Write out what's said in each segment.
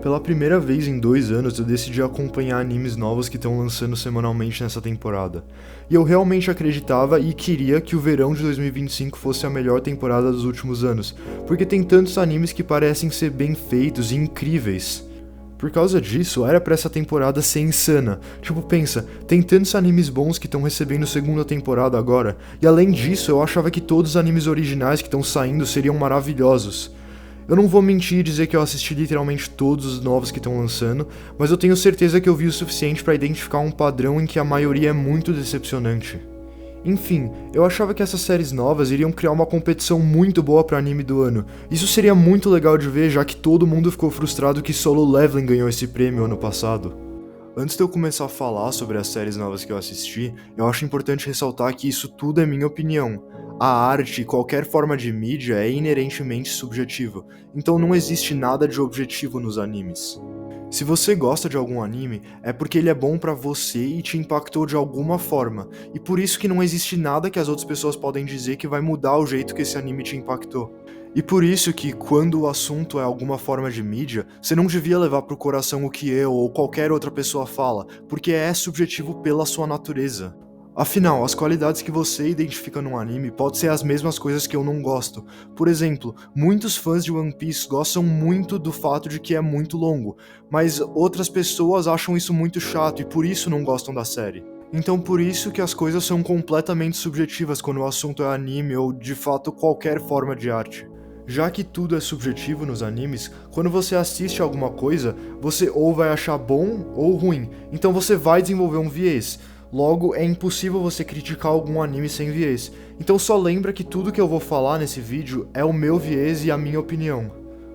Pela primeira vez em 2 anos eu decidi acompanhar animes novos que estão lançando semanalmente nessa temporada. E eu realmente acreditava e queria que o verão de 2025 fosse a melhor temporada dos últimos anos, porque tem tantos animes que parecem ser bem feitos e incríveis. Por causa disso, era pra essa temporada ser insana. Tipo, pensa, tem tantos animes bons que estão recebendo segunda temporada agora, e além disso, eu achava que todos os animes originais que estão saindo seriam maravilhosos. Eu não vou mentir e dizer que eu assisti literalmente todos os novos que estão lançando, mas eu tenho certeza que eu vi o suficiente pra identificar um padrão em que a maioria é muito decepcionante. Enfim, eu achava que essas séries novas iriam criar uma competição muito boa pra anime do ano. Isso seria muito legal de ver, já que todo mundo ficou frustrado que Solo Leveling ganhou esse prêmio ano passado. Antes de eu começar a falar sobre as séries novas que eu assisti, eu acho importante ressaltar que isso tudo é minha opinião. A arte e qualquer forma de mídia é inerentemente subjetiva, então não existe nada de objetivo nos animes. Se você gosta de algum anime, é porque ele é bom pra você e te impactou de alguma forma, e por isso que não existe nada que as outras pessoas podem dizer que vai mudar o jeito que esse anime te impactou. E por isso que, quando o assunto é alguma forma de mídia, você não devia levar pro coração o que eu ou qualquer outra pessoa fala, porque é subjetivo pela sua natureza. Afinal, as qualidades que você identifica num anime podem ser as mesmas coisas que eu não gosto. Por exemplo, muitos fãs de One Piece gostam muito do fato de que é muito longo, mas outras pessoas acham isso muito chato e por isso não gostam da série. Então por isso que as coisas são completamente subjetivas quando o assunto é anime ou de fato qualquer forma de arte. Já que tudo é subjetivo nos animes, quando você assiste alguma coisa, você ou vai achar bom ou ruim, então você vai desenvolver um viés. Logo, é impossível você criticar algum anime sem viés. Então só lembra que tudo que eu vou falar nesse vídeo é o meu viés e a minha opinião.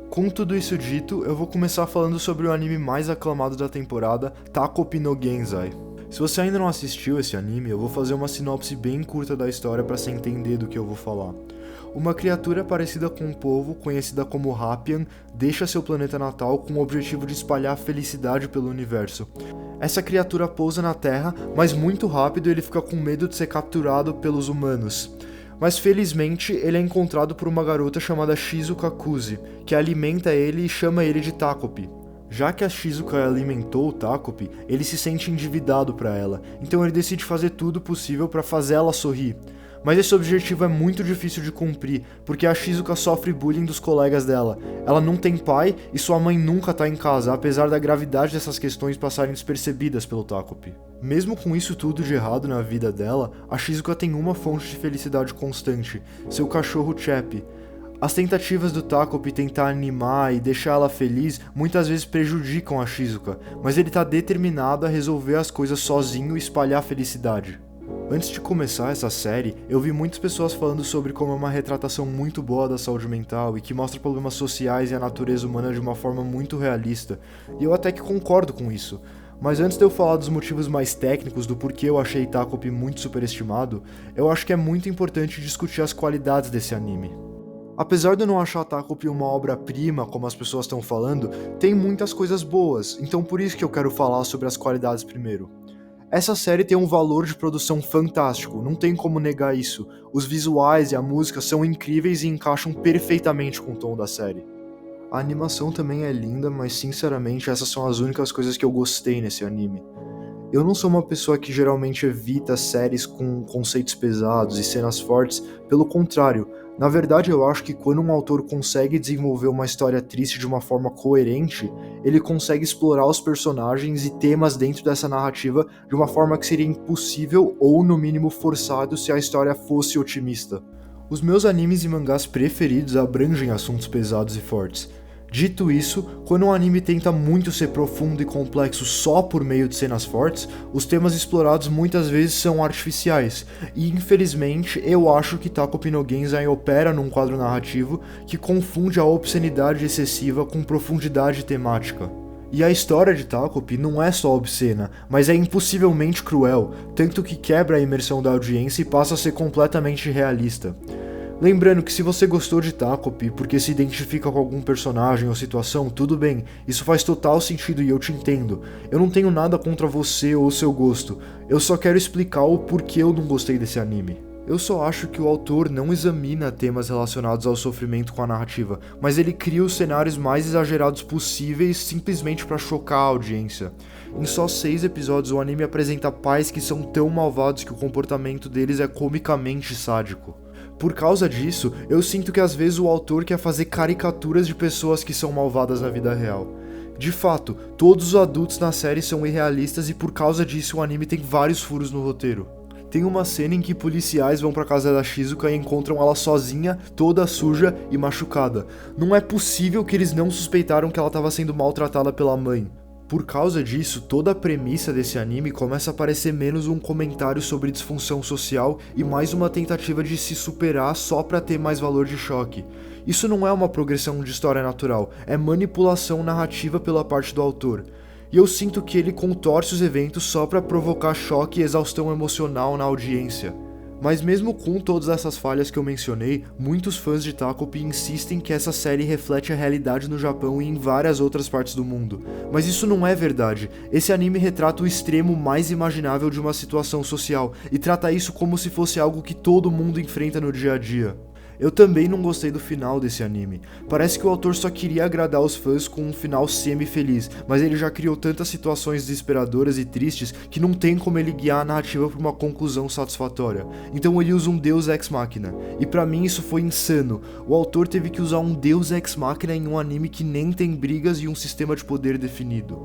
Com tudo isso dito, eu vou começar falando sobre o anime mais aclamado da temporada, Takopi no Genzai. Se você ainda não assistiu esse anime, eu vou fazer uma sinopse bem curta da história para você entender do que eu vou falar. Uma criatura parecida com um povo, conhecida como Rapian, deixa seu planeta natal com o objetivo de espalhar felicidade pelo universo. Essa criatura pousa na Terra, mas muito rápido ele fica com medo de ser capturado pelos humanos. Mas felizmente ele é encontrado por uma garota chamada Shizuka Kuzi, que alimenta ele e chama ele de Takopi. Já que a Shizuka alimentou o Takopi, ele se sente endividado para ela, então ele decide fazer tudo possível para fazer ela sorrir. Mas esse objetivo é muito difícil de cumprir, porque a Shizuka sofre bullying dos colegas dela. Ela não tem pai e sua mãe nunca tá em casa, apesar da gravidade dessas questões passarem despercebidas pelo Takopi. Mesmo com isso tudo de errado na vida dela, a Shizuka tem uma fonte de felicidade constante, seu cachorro Chappie. As tentativas do Takopi tentar animar e deixar ela feliz muitas vezes prejudicam a Shizuka, mas ele tá determinado a resolver as coisas sozinho e espalhar a felicidade. Antes de começar essa série, eu vi muitas pessoas falando sobre como é uma retratação muito boa da saúde mental e que mostra problemas sociais e a natureza humana de uma forma muito realista, e eu até que concordo com isso. Mas antes de eu falar dos motivos mais técnicos do porquê eu achei Takopi muito superestimado, eu acho que é muito importante discutir as qualidades desse anime. Apesar de eu não achar Takopi uma obra-prima, como as pessoas estão falando, tem muitas coisas boas, então por isso que eu quero falar sobre as qualidades primeiro. Essa série tem um valor de produção fantástico, não tem como negar isso. Os visuais e a música são incríveis e encaixam perfeitamente com o tom da série. A animação também é linda, mas sinceramente essas são as únicas coisas que eu gostei nesse anime. Eu não sou uma pessoa que geralmente evita séries com conceitos pesados e cenas fortes, pelo contrário. Na verdade, eu acho que quando um autor consegue desenvolver uma história triste de uma forma coerente, ele consegue explorar os personagens e temas dentro dessa narrativa de uma forma que seria impossível ou, no mínimo, forçado se a história fosse otimista. Os meus animes e mangás preferidos abrangem assuntos pesados e fortes. Dito isso, quando um anime tenta muito ser profundo e complexo só por meio de cenas fortes, os temas explorados muitas vezes são artificiais, e infelizmente eu acho que Takopi no Genzai opera num quadro narrativo que confunde a obscenidade excessiva com profundidade temática. E a história de Takopi não é só obscena, mas é impossivelmente cruel, tanto que quebra a imersão da audiência e passa a ser completamente realista. Lembrando que se você gostou de Takopi porque se identifica com algum personagem ou situação, tudo bem, isso faz total sentido e eu te entendo. Eu não tenho nada contra você ou seu gosto, eu só quero explicar o porquê eu não gostei desse anime. Eu só acho que o autor não examina temas relacionados ao sofrimento com a narrativa, mas ele cria os cenários mais exagerados possíveis simplesmente para chocar a audiência. Em só 6 episódios, o anime apresenta pais que são tão malvados que o comportamento deles é comicamente sádico. Por causa disso, eu sinto que às vezes o autor quer fazer caricaturas de pessoas que são malvadas na vida real. De fato, todos os adultos na série são irrealistas e por causa disso o anime tem vários furos no roteiro. Tem uma cena em que policiais vão pra casa da Shizuka e encontram ela sozinha, toda suja e machucada. Não é possível que eles não suspeitaram que ela estava sendo maltratada pela mãe. Por causa disso, toda a premissa desse anime começa a parecer menos um comentário sobre disfunção social e mais uma tentativa de se superar só pra ter mais valor de choque. Isso não é uma progressão de história natural, é manipulação narrativa pela parte do autor. E eu sinto que ele contorce os eventos só pra provocar choque e exaustão emocional na audiência. Mas mesmo com todas essas falhas que eu mencionei, muitos fãs de Takopi insistem que essa série reflete a realidade no Japão e em várias outras partes do mundo. Mas isso não é verdade. Esse anime retrata o extremo mais imaginável de uma situação social e trata isso como se fosse algo que todo mundo enfrenta no dia a dia. Eu também não gostei do final desse anime. Parece que o autor só queria agradar os fãs com um final semi-feliz, mas ele já criou tantas situações desesperadoras e tristes que não tem como ele guiar a narrativa para uma conclusão satisfatória. Então ele usa um Deus Ex Machina. E pra mim isso foi insano. O autor teve que usar um Deus Ex Machina em um anime que nem tem brigas e um sistema de poder definido.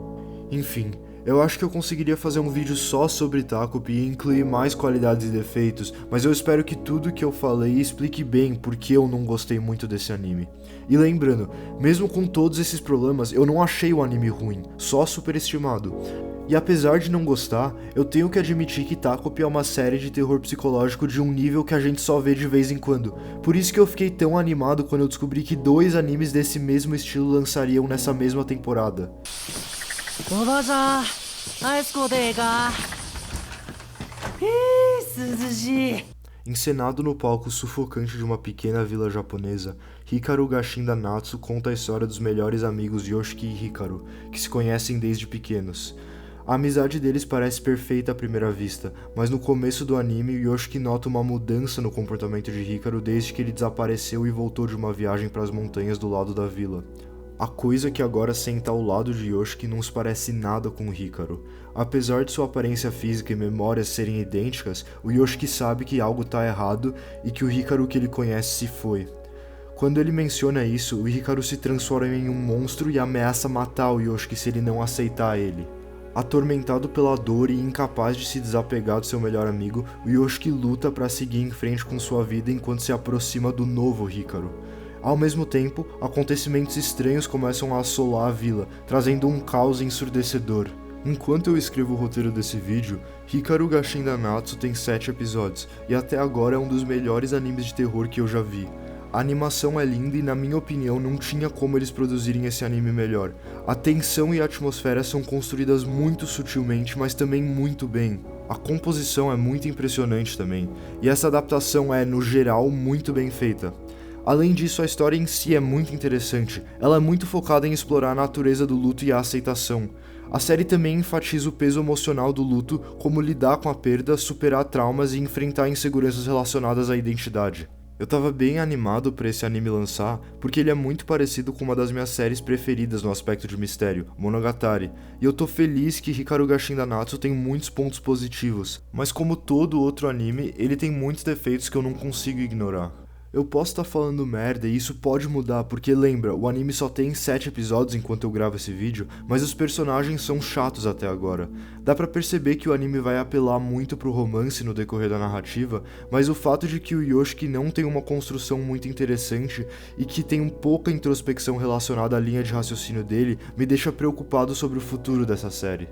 Enfim, eu acho que eu conseguiria fazer um vídeo só sobre Takopi e incluir mais qualidades e defeitos, mas eu espero que tudo que eu falei explique bem por que eu não gostei muito desse anime. E lembrando, mesmo com todos esses problemas, eu não achei o anime ruim, só superestimado. E apesar de não gostar, eu tenho que admitir que Takopi é uma série de terror psicológico de um nível que a gente só vê de vez em quando. Por isso que eu fiquei tão animado quando eu descobri que 2 animes desse mesmo estilo lançariam nessa mesma temporada. Encenado no palco sufocante de uma pequena vila japonesa, Hikaru Gashinda Natsu conta a história dos melhores amigos Yoshiki e Hikaru, que se conhecem desde pequenos. A amizade deles parece perfeita à primeira vista, mas no começo do anime, Yoshiki nota uma mudança no comportamento de Hikaru desde que ele desapareceu e voltou de uma viagem para as montanhas do lado da vila. A coisa que agora senta ao lado de Yoshiki não se parece nada com Hikaru. Apesar de sua aparência física e memórias serem idênticas, o Yoshiki sabe que algo tá errado e que o Hikaru que ele conhece se foi. Quando ele menciona isso, o Hikaru se transforma em um monstro e ameaça matar o Yoshiki se ele não aceitar ele. Atormentado pela dor e incapaz de se desapegar do seu melhor amigo, o Yoshiki luta para seguir em frente com sua vida enquanto se aproxima do novo Hikaru. Ao mesmo tempo, acontecimentos estranhos começam a assolar a vila, trazendo um caos ensurdecedor. Enquanto eu escrevo o roteiro desse vídeo, Hikaru Gashinda Natsu tem 7 episódios, e até agora é um dos melhores animes de terror que eu já vi. A animação é linda e, na minha opinião, não tinha como eles produzirem esse anime melhor. A tensão e a atmosfera são construídas muito sutilmente, mas também muito bem. A composição é muito impressionante também, e essa adaptação é, no geral, muito bem feita. Além disso, a história em si é muito interessante. Ela é muito focada em explorar a natureza do luto e a aceitação. A série também enfatiza o peso emocional do luto, como lidar com a perda, superar traumas e enfrentar inseguranças relacionadas à identidade. Eu tava bem animado pra esse anime lançar, porque ele é muito parecido com uma das minhas séries preferidas no aspecto de mistério, Monogatari, e eu tô feliz que Hikaru Gashinda Natsu tem muitos pontos positivos, mas como todo outro anime, ele tem muitos defeitos que eu não consigo ignorar. Eu posso estar falando merda e isso pode mudar, porque lembra, o anime só tem 7 episódios enquanto eu gravo esse vídeo, mas os personagens são chatos até agora. Dá pra perceber que o anime vai apelar muito pro romance no decorrer da narrativa, mas o fato de que o Yoshiki não tem uma construção muito interessante e que tem pouca introspecção relacionada à linha de raciocínio dele, me deixa preocupado sobre o futuro dessa série.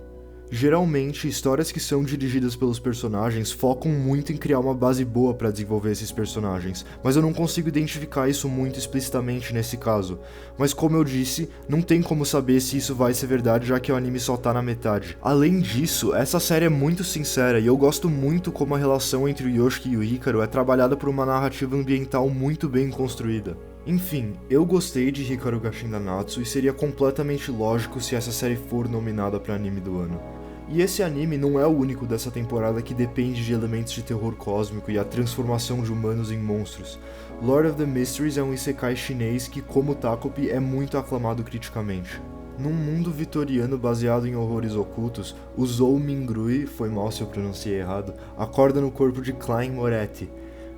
Geralmente, histórias que são dirigidas pelos personagens focam muito em criar uma base boa para desenvolver esses personagens, mas eu não consigo identificar isso muito explicitamente nesse caso. Mas como eu disse, não tem como saber se isso vai ser verdade já que o anime só tá na metade. Além disso, essa série é muito sincera e eu gosto muito como a relação entre o Yoshiki e o Hikaru é trabalhada por uma narrativa ambiental muito bem construída. Enfim, eu gostei de Hikaru Gashinda Natsu e seria completamente lógico se essa série for nominada para anime do ano. E esse anime não é o único dessa temporada que depende de elementos de terror cósmico e a transformação de humanos em monstros. Lord of the Mysteries é um isekai chinês que, como Takopi, é muito aclamado criticamente. Num mundo vitoriano baseado em horrores ocultos, o Zou Mingrui, foi mal se eu pronunciei errado, acorda no corpo de Klein Moretti.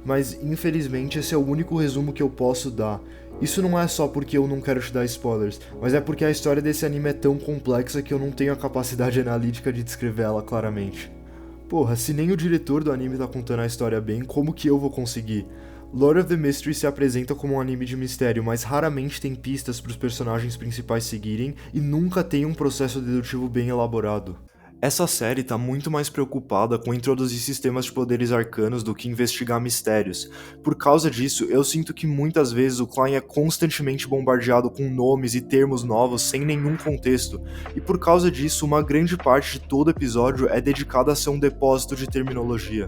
Mas, infelizmente, esse é o único resumo que eu posso dar. Isso não é só porque eu não quero te dar spoilers, mas é porque a história desse anime é tão complexa que eu não tenho a capacidade analítica de descrever ela claramente. Porra, se nem o diretor do anime tá contando a história bem, como que eu vou conseguir? Lord of the Mysteries se apresenta como um anime de mistério, mas raramente tem pistas para os personagens principais seguirem e nunca tem um processo dedutivo bem elaborado. Essa série tá muito mais preocupada com introduzir sistemas de poderes arcanos do que investigar mistérios. Por causa disso, eu sinto que muitas vezes o Klein é constantemente bombardeado com nomes e termos novos sem nenhum contexto, e por causa disso, uma grande parte de todo episódio é dedicada a ser um depósito de terminologia.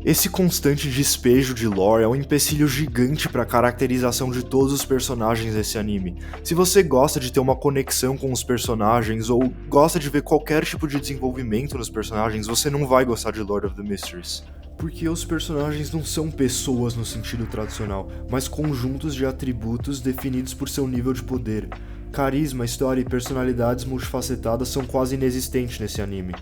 Esse constante despejo de lore é um empecilho gigante para a caracterização de todos os personagens desse anime. Se você gosta de ter uma conexão com os personagens ou gosta de ver qualquer tipo de desenvolvimento nos personagens, você não vai gostar de Lord of the Mysteries. Porque os personagens não são pessoas no sentido tradicional, mas conjuntos de atributos definidos por seu nível de poder. Carisma, história e personalidades multifacetadas são quase inexistentes nesse anime.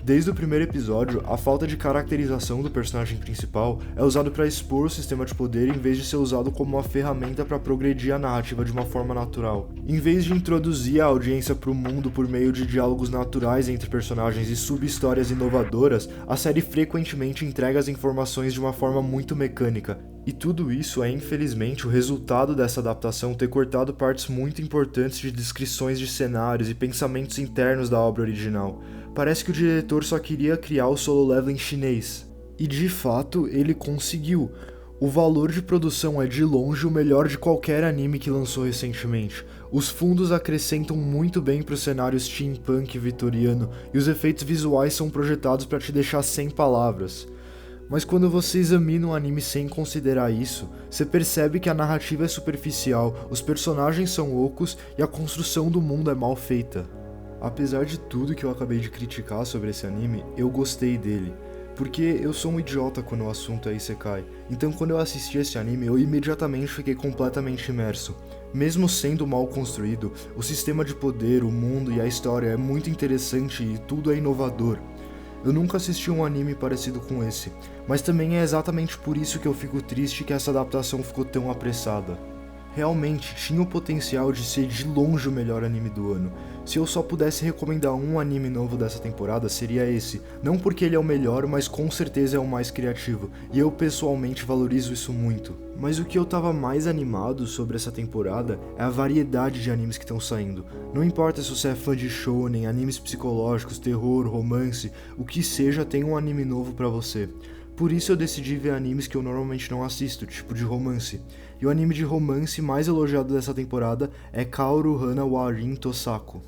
Desde o primeiro episódio, a falta de caracterização do personagem principal é usado para expor o sistema de poder em vez de ser usado como uma ferramenta para progredir a narrativa de uma forma natural. Em vez de introduzir a audiência para o mundo por meio de diálogos naturais entre personagens e sub-histórias inovadoras, a série frequentemente entrega as informações de uma forma muito mecânica. E tudo isso é, infelizmente, o resultado dessa adaptação ter cortado partes muito importantes de descrições de cenários e pensamentos internos da obra original. Parece que o diretor só queria criar o solo leveling chinês. E de fato, ele conseguiu. O valor de produção é de longe o melhor de qualquer anime que lançou recentemente. Os fundos acrescentam muito bem para o cenário steampunk vitoriano e os efeitos visuais são projetados para te deixar sem palavras. Mas quando você examina um anime sem considerar isso, você percebe que a narrativa é superficial, os personagens são ocos e a construção do mundo é mal feita. Apesar de tudo que eu acabei de criticar sobre esse anime, eu gostei dele. Porque eu sou um idiota quando o assunto é Isekai, então quando eu assisti esse anime eu imediatamente fiquei completamente imerso. Mesmo sendo mal construído, o sistema de poder, o mundo e a história é muito interessante e tudo é inovador. Eu nunca assisti um anime parecido com esse, mas também é exatamente por isso que eu fico triste que essa adaptação ficou tão apressada. Realmente tinha o potencial de ser de longe o melhor anime do ano. Se eu só pudesse recomendar um anime novo dessa temporada, seria esse. Não porque ele é o melhor, mas com certeza é o mais criativo, e eu pessoalmente valorizo isso muito. Mas o que eu tava mais animado sobre essa temporada é a variedade de animes que estão saindo. Não importa se você é fã de shounen, animes psicológicos, terror, romance, o que seja, tem um anime novo pra você. Por isso eu decidi ver animes que eu normalmente não assisto, tipo de romance. E o anime de romance mais elogiado dessa temporada é Kaoru Hana wa Rin Tosaku.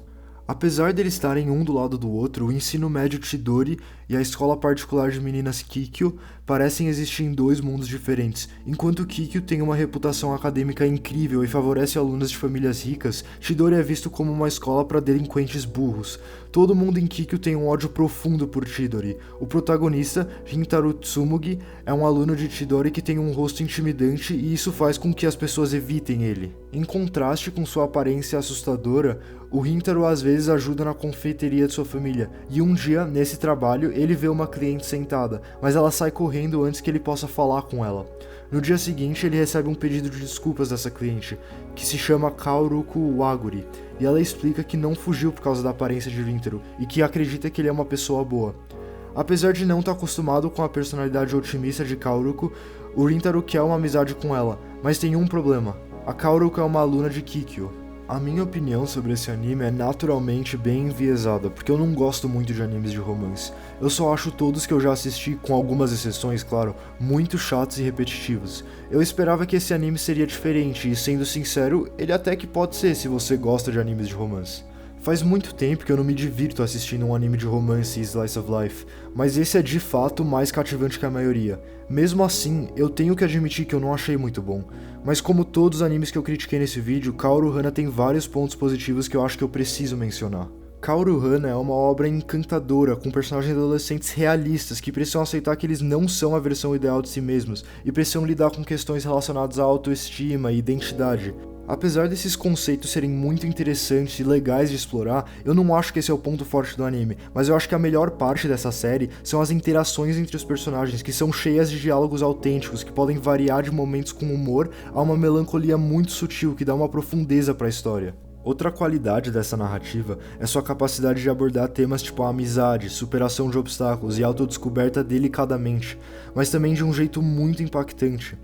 Apesar deles estarem um do lado do outro, o ensino médio Chidori e a escola particular de meninas Kikyo parecem existir em dois mundos diferentes. Enquanto Kikyo tem uma reputação acadêmica incrível e favorece alunos de famílias ricas, Chidori é visto como uma escola para delinquentes burros. Todo mundo em Kikyo tem um ódio profundo por Chidori. O protagonista, Rintaro Tsumugi, é um aluno de Chidori que tem um rosto intimidante e isso faz com que as pessoas evitem ele. Em contraste com sua aparência assustadora, o Rintaro às vezes ajuda na confeiteria de sua família, e um dia, nesse trabalho, ele vê uma cliente sentada, mas ela sai correndo antes que ele possa falar com ela. No dia seguinte, ele recebe um pedido de desculpas dessa cliente, que se chama Kaoruko Waguri, e ela explica que não fugiu por causa da aparência de Rintaro, e que acredita que ele é uma pessoa boa. Apesar de não estar acostumado com a personalidade otimista de Kaoruko, o Rintaro quer uma amizade com ela, mas tem um problema. A Kaoruko é uma aluna de Kikyo. A minha opinião sobre esse anime é naturalmente bem enviesada, porque eu não gosto muito de animes de romance. Eu só acho todos que eu já assisti, com algumas exceções, claro, muito chatos e repetitivos. Eu esperava que esse anime seria diferente, e sendo sincero, ele até que pode ser se você gosta de animes de romance. Faz muito tempo que eu não me divirto assistindo um anime de romance e slice of life, mas esse é de fato mais cativante que a maioria. Mesmo assim, eu tenho que admitir que eu não achei muito bom. Mas como todos os animes que eu critiquei nesse vídeo, Kaoru Hana tem vários pontos positivos que eu acho que eu preciso mencionar. Kaoru Hana é uma obra encantadora, com personagens adolescentes realistas que precisam aceitar que eles não são a versão ideal de si mesmos e precisam lidar com questões relacionadas à autoestima e identidade. Apesar desses conceitos serem muito interessantes e legais de explorar, eu não acho que esse é o ponto forte do anime, mas eu acho que a melhor parte dessa série são as interações entre os personagens, que são cheias de diálogos autênticos, que podem variar de momentos com humor a uma melancolia muito sutil que dá uma profundeza para a história. Outra qualidade dessa narrativa é sua capacidade de abordar temas tipo a amizade, superação de obstáculos e autodescoberta delicadamente, mas também de um jeito muito impactante.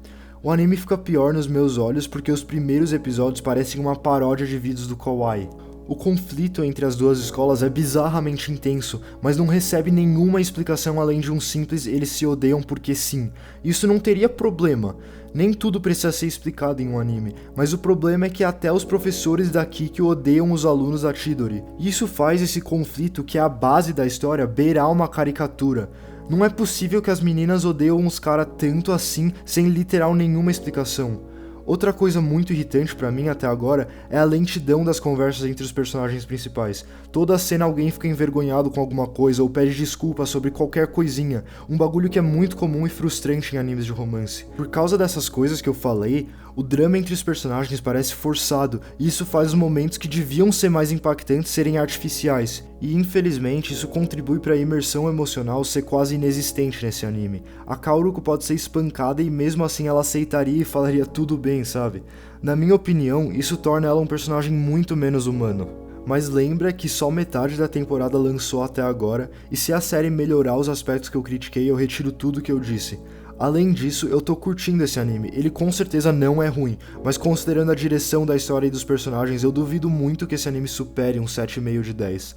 O anime fica pior nos meus olhos porque os primeiros episódios parecem uma paródia de vídeos do Kawaii. O conflito entre as duas escolas é bizarramente intenso, mas não recebe nenhuma explicação além de um simples eles se odeiam porque sim. Isso não teria problema. Nem tudo precisa ser explicado em um anime, mas o problema é que até os professores da Kikyo odeiam os alunos da Chidori. E isso faz esse conflito, que é a base da história, beirar uma caricatura. Não é possível que as meninas odeiam os caras tanto assim, sem literal nenhuma explicação. Outra coisa muito irritante pra mim até agora é a lentidão das conversas entre os personagens principais. Toda cena alguém fica envergonhado com alguma coisa ou pede desculpa sobre qualquer coisinha, um bagulho que é muito comum e frustrante em animes de romance. Por causa dessas coisas que eu falei, o drama entre os personagens parece forçado, e isso faz os momentos que deviam ser mais impactantes serem artificiais. E infelizmente isso contribui para a imersão emocional ser quase inexistente nesse anime. A Kaoruko pode ser espancada e mesmo assim ela aceitaria e falaria tudo bem, sabe? Na minha opinião, isso torna ela um personagem muito menos humano. Mas lembra que só metade da temporada lançou até agora, e se a série melhorar os aspectos que eu critiquei, eu retiro tudo que eu disse. Além disso, eu tô curtindo esse anime, ele com certeza não é ruim, mas considerando a direção da história e dos personagens, eu duvido muito que esse anime supere um 7,5 de 10.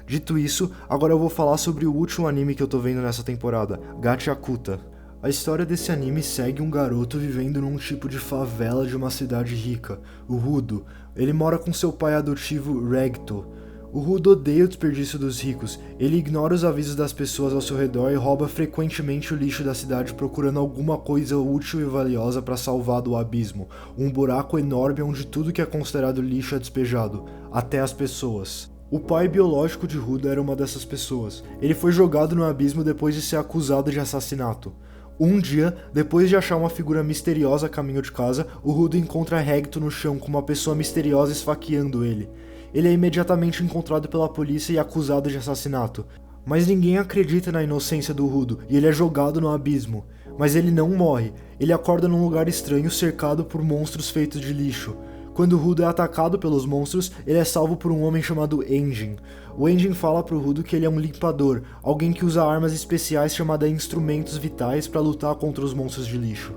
Dito isso, agora eu vou falar sobre o último anime que eu tô vendo nessa temporada, Gachakuta. A história desse anime segue um garoto vivendo num tipo de favela de uma cidade rica, o Rudo. Ele mora com seu pai adotivo, Regto. O Rudo odeia o desperdício dos ricos, ele ignora os avisos das pessoas ao seu redor e rouba frequentemente o lixo da cidade procurando alguma coisa útil e valiosa para salvar do abismo, um buraco enorme onde tudo que é considerado lixo é despejado, até as pessoas. O pai biológico de Rudo era uma dessas pessoas. Ele foi jogado no abismo depois de ser acusado de assassinato. Um dia, depois de achar uma figura misteriosa a caminho de casa, o Rudo encontra Regto no chão com uma pessoa misteriosa esfaqueando ele. Ele é imediatamente encontrado pela polícia e acusado de assassinato. Mas ninguém acredita na inocência do Rudo e ele é jogado no abismo. Mas ele não morre, ele acorda num lugar estranho cercado por monstros feitos de lixo. Quando o Rudo é atacado pelos monstros, ele é salvo por um homem chamado Engin. O Engin fala pro Rudo que ele é um limpador, alguém que usa armas especiais chamadas instrumentos vitais para lutar contra os monstros de lixo.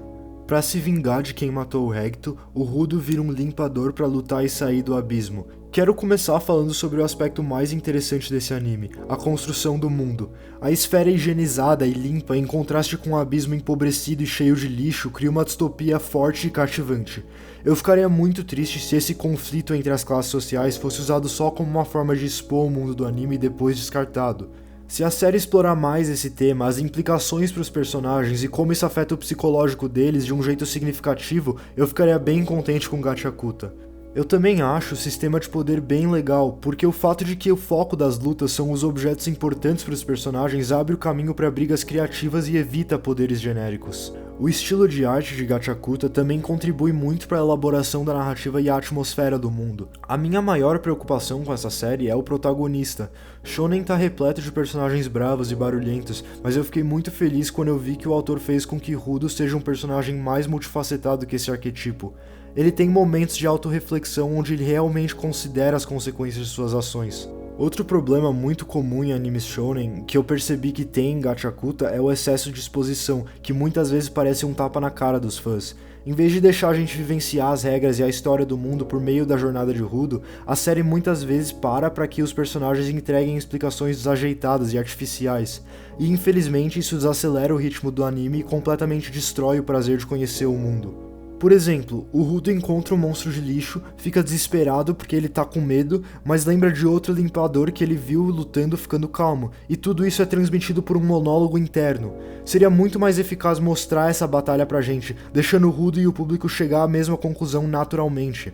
Para se vingar de quem matou o Regto, o Rudo vira um limpador para lutar e sair do abismo. Quero começar falando sobre o aspecto mais interessante desse anime, a construção do mundo. A esfera higienizada e limpa, em contraste com um abismo empobrecido e cheio de lixo, cria uma distopia forte e cativante. Eu ficaria muito triste se esse conflito entre as classes sociais fosse usado só como uma forma de expor o mundo do anime e depois descartado. Se a série explorar mais esse tema, as implicações para os personagens e como isso afeta o psicológico deles de um jeito significativo, eu ficaria bem contente com Gachakuta. Eu também acho o sistema de poder bem legal, porque o fato de que o foco das lutas são os objetos importantes para os personagens abre o caminho para brigas criativas e evita poderes genéricos. O estilo de arte de Gachakuta também contribui muito para a elaboração da narrativa e a atmosfera do mundo. A minha maior preocupação com essa série é o protagonista. Shonen tá repleto de personagens bravos e barulhentos, mas eu fiquei muito feliz quando eu vi que o autor fez com que Rudo seja um personagem mais multifacetado que esse arquetipo. Ele tem momentos de autorreflexão onde ele realmente considera as consequências de suas ações. Outro problema muito comum em animes shonen, que eu percebi que tem em Gachakuta, é o excesso de exposição, que muitas vezes parece um tapa na cara dos fãs. Em vez de deixar a gente vivenciar as regras e a história do mundo por meio da jornada de Rudo, a série muitas vezes para que os personagens entreguem explicações desajeitadas e artificiais. E infelizmente isso desacelera o ritmo do anime e completamente destrói o prazer de conhecer o mundo. Por exemplo, o Rudo encontra um monstro de lixo, fica desesperado porque ele tá com medo, mas lembra de outro limpador que ele viu lutando ficando calmo, e tudo isso é transmitido por um monólogo interno. Seria muito mais eficaz mostrar essa batalha pra gente, deixando o Rudo e o público chegar à mesma conclusão naturalmente.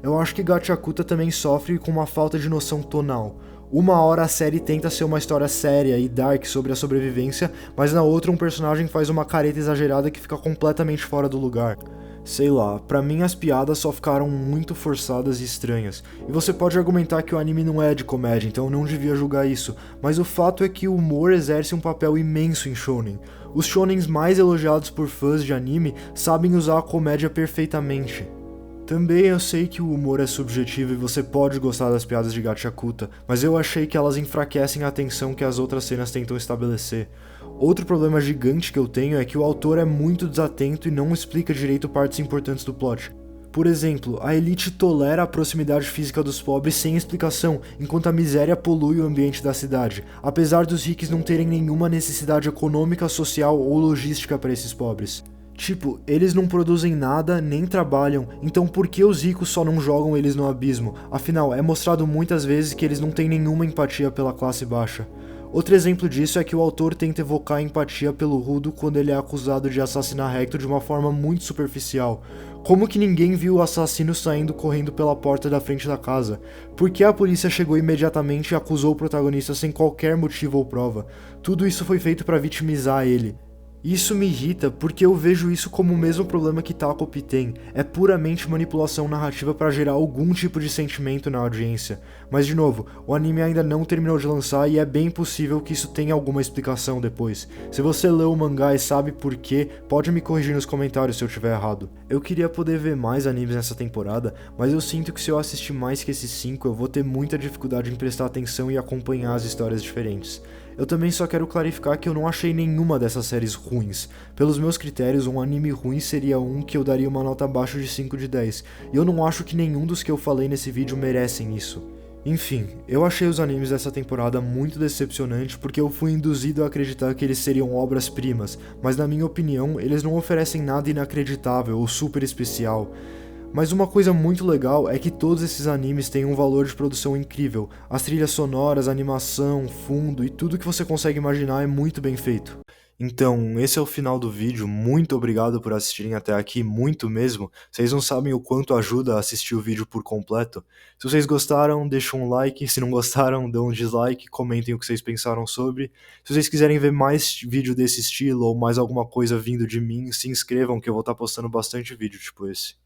Eu acho que Gachakuta também sofre com uma falta de noção tonal. Uma hora a série tenta ser uma história séria e dark sobre a sobrevivência, mas na outra um personagem faz uma careta exagerada que fica completamente fora do lugar. Sei lá, pra mim as piadas só ficaram muito forçadas e estranhas. E você pode argumentar que o anime não é de comédia, então eu não devia julgar isso, mas o fato é que o humor exerce um papel imenso em shounen. Os shounens mais elogiados por fãs de anime sabem usar a comédia perfeitamente. Também eu sei que o humor é subjetivo e você pode gostar das piadas de Gachakuta, mas eu achei que elas enfraquecem a tensão que as outras cenas tentam estabelecer. Outro problema gigante que eu tenho é que o autor é muito desatento e não explica direito partes importantes do plot. Por exemplo, a elite tolera a proximidade física dos pobres sem explicação, enquanto a miséria polui o ambiente da cidade, apesar dos ricos não terem nenhuma necessidade econômica, social ou logística para esses pobres. Tipo, eles não produzem nada, nem trabalham, então por que os ricos só não jogam eles no abismo? Afinal, é mostrado muitas vezes que eles não têm nenhuma empatia pela classe baixa. Outro exemplo disso é que o autor tenta evocar empatia pelo Rudo quando ele é acusado de assassinar Hector de uma forma muito superficial. Como que ninguém viu o assassino saindo correndo pela porta da frente da casa? Por que a polícia chegou imediatamente e acusou o protagonista sem qualquer motivo ou prova? Tudo isso foi feito para vitimizar ele. Isso me irrita porque eu vejo isso como o mesmo problema que Takopi tem, é puramente manipulação narrativa para gerar algum tipo de sentimento na audiência. Mas de novo, o anime ainda não terminou de lançar e é bem possível que isso tenha alguma explicação depois. Se você leu o mangá e sabe por quê, pode me corrigir nos comentários se eu estiver errado. Eu queria poder ver mais animes nessa temporada, mas eu sinto que se eu assistir mais que esses 5 eu vou ter muita dificuldade em prestar atenção e acompanhar as histórias diferentes. Eu também só quero clarificar que eu não achei nenhuma dessas séries ruins. Pelos meus critérios, um anime ruim seria um que eu daria uma nota abaixo de 5 de 10, e eu não acho que nenhum dos que eu falei nesse vídeo merecem isso. Enfim, eu achei os animes dessa temporada muito decepcionantes porque eu fui induzido a acreditar que eles seriam obras-primas, mas na minha opinião, eles não oferecem nada inacreditável ou super especial. Mas uma coisa muito legal é que todos esses animes têm um valor de produção incrível. As trilhas sonoras, a animação, fundo e tudo que você consegue imaginar é muito bem feito. Então, esse é o final do vídeo. Muito obrigado por assistirem até aqui, muito mesmo. Vocês não sabem o quanto ajuda a assistir o vídeo por completo. Se vocês gostaram, deixem um like. Se não gostaram, dão um dislike, comentem o que vocês pensaram sobre. Se vocês quiserem ver mais vídeo desse estilo ou mais alguma coisa vindo de mim, se inscrevam que eu vou estar postando bastante vídeo tipo esse.